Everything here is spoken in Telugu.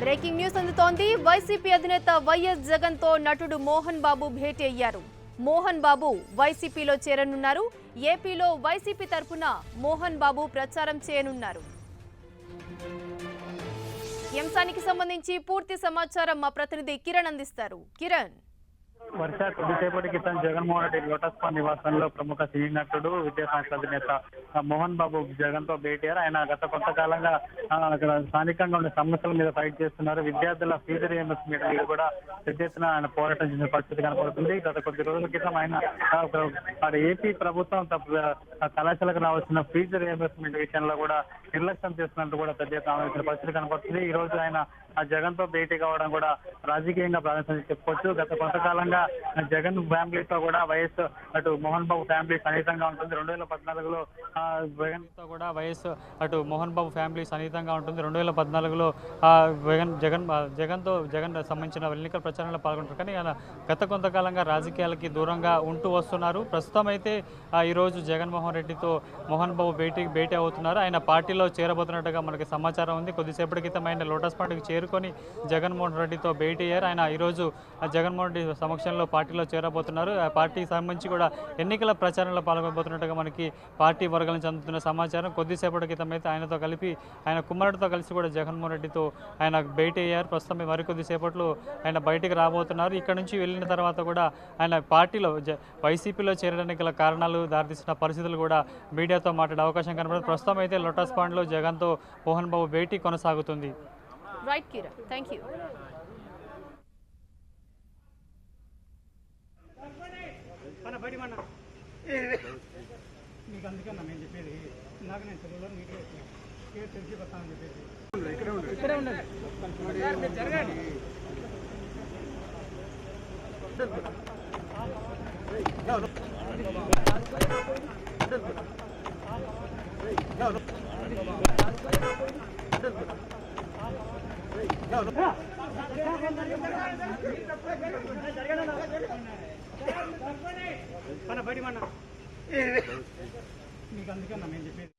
బ్రేకింగ్ న్యూస్ అందుతోంది. వైసీపీ అధినేత వైఎస్ జగన్ తో నటుడు మోహన్ బాబు భేటీ అయ్యారు. మోహన్ బాబు వైసీపీలో చేరనున్నారు. ఏపీలో వైసీపీ తరఫున మోహన్ బాబు ప్రచారం చేయనున్నారు. ఈ అంశానికి సంబంధించి పూర్తి సమాచారం మా ప్రతినిధి కిరణ్ అందిస్తారు. కిరణ్, వర్ష కొద్దిసేపటి క్రితం జగన్మోహన్ రెడ్డి లోటస్ పాండ్ నివాసంలో ప్రముఖ సినీ నటుడు విద్యాసంస్థ అధినేత మోహన్ బాబు జగన్ తో భేటీ అయ్యారు. ఆయన గత కొంతకాలంగా అక్కడ స్థానికంగా ఉండే సమస్యల మీద ఫైట్ చేస్తున్నారు. విద్యార్థుల ఫీజు రియంబర్స్మెంట్ మీద కూడా పెద్ద ఎత్తున ఆయన పోరాటం చేసిన పరిస్థితి కనపడుతుంది. గత కొద్ది రోజుల క్రితం ఆయన ఏపీ ప్రభుత్వం కళాశాలకు రావాల్సిన ఫీజు రియంబర్స్మెంట్ విషయంలో కూడా నిర్లక్ష్యం చేస్తున్నట్టు కూడా పెద్ద ఎత్తున ఆలోచించిన పరిస్థితి కనపడుతుంది. ఈ రోజు ఆయన జగన్ తో భేటీ కావడం కూడా రాజకీయంగా ప్రాధాన్యత చెప్పుకోవచ్చు. గత కొంతకాలంగా జగన్ ఫ్యామిలీతో కూడా వైఎస్ అటు మోహన్ బాబు ఫ్యామిలీ సన్నిహితంగా ఉంటుంది. 2014లో జగన్ తో కూడా వైఎస్ అటు మోహన్ బాబు ఫ్యామిలీ సన్నిహితంగా ఉంటుంది. 2014లో జగన్ సంబంధించిన ఎన్నికల ప్రచారంలో పాల్గొంటారు. కానీ ఆయన గత కొంతకాలంగా రాజకీయాలకి దూరంగా ఉంటూ వస్తున్నారు. ప్రస్తుతం అయితే ఈరోజు జగన్మోహన్ రెడ్డితో మోహన్ బాబు భేటీ అవుతున్నారు. ఆయన పార్టీలో చేరబోతున్నట్టుగా మనకి సమాచారం ఉంది. కొద్దిసేపటి క్రితం ఆయన లోటస్ పాండ్కి చేరుకొని జగన్మోహన్ రెడ్డితో భేటీ అయ్యారు. ఆయన ఈరోజు జగన్మోహన్ రెడ్డి సమక్షంలో పార్టీలో చేరబోతున్నారు. ఆ పార్టీకి సంబంధించి కూడా ఎన్నికల ప్రచారంలో పాల్గొనబోతున్నట్టుగా మనకి పార్టీ వర్గాల నుంచి అందుతున్న సమాచారం. కొద్దిసేపటి క్రితం అయితే ఆయనతో కలిపి ఆయన కుమారుడితో కలిసి కూడా జగన్మోహన్ రెడ్డితో ఆయన భేటీ అయ్యారు. ప్రస్తుతం మరికొద్దిసేపట్లో ఆయన బయటికి రాబోతున్నారు. ఇక్కడ నుంచి వెళ్ళిన తర్వాత కూడా ఆయన పార్టీలో వైసీపీలో చేరడానికి గల కారణాలు, దారితీసిన పరిస్థితులు కూడా మీడియాతో మాట్లాడే అవకాశం కనబడుతుంది. ప్రస్తుతం అయితే లోటస్ పాండ్లో జగన్తో మోహన్ బాబు భేటీ కొనసాగుతుంది. Right Kiran, thank you. మీకు అందుకన్నా నేను చెప్పేది నాకు నేను తెలుగులో నీట్గా తెలిసి వస్తానని చెప్పేసి ఇక్కడే ఉండండి. జరగాలి. బయట మీకు అందుకన్నా నేను చెప్పేది